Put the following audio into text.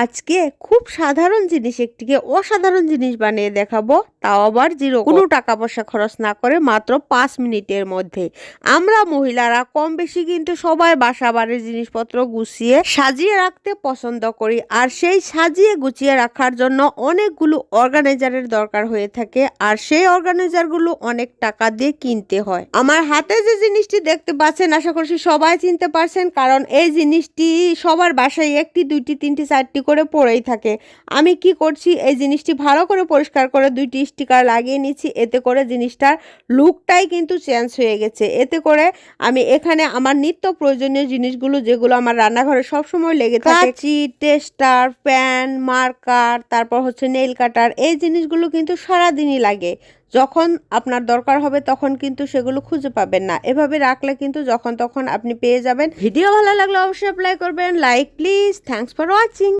আজকে খুব সাধারণ জিনিস একটিকে অসাধারণ জিনিস বানিয়ে দেখাবো, তাও আবার জিরো কোনো টাকা পয়সা খরচ না করে মাত্র 5 মিনিটের মধ্যে। আমরা মহিলারা কম বেশি কিন্তু সবাই বাসা বাড়ির জিনিসপত্র গুছিয়ে সাজিয়ে রাখতে পছন্দ করি, আর সেই সাজিয়ে গুছিয়ে রাখার জন্য অনেকগুলো অর্গানাইজারের দরকার হয়ে থাকে, আর সেই অর্গানাইজারগুলো অনেক টাকা দিয়ে কিনতে হয়। আমার হাতে যে জিনিসটি দেখতে পাচ্ছেন আশা করছি সবাই চিনতে পারছেন, কারণ এই জিনিসটি সবার বাসায় একটি দুইটি তিনটি চারটি করে পড়েই থাকে। আমি কি করছি, এই জিনিসটি ভালো করে পরিষ্কার করে 2টি স্টিকার লাগিয়ে নিচ্ছি, এতে করে জিনিসটার লুকটাই কিন্তু চেঞ্জ হয়ে গেছে। এতে করে আমি এখানে আমার নিত্য প্রয়োজনীয় জিনিসগুলো যেগুলো আমার রান্নাঘরে সবসময় লেগে থাকে, কাঁচি, টেস্টার, প্যান, মার্কার, তারপর হচ্ছে নেইল কাটার, এই জিনিসগুলো কিন্তু সারাদিনই লাগে। যখন আপনার দরকার হবে তখন কিন্তু সেগুলো খুঁজে পাবেন না। এভাবে রাখলে কিন্তু যখন তখন আপনি পেয়ে যাবেন। ভিডিও ভালো লাগলে অবশ্যই অ্যাপ্লাই করবেন। Like please. Thanks for watching.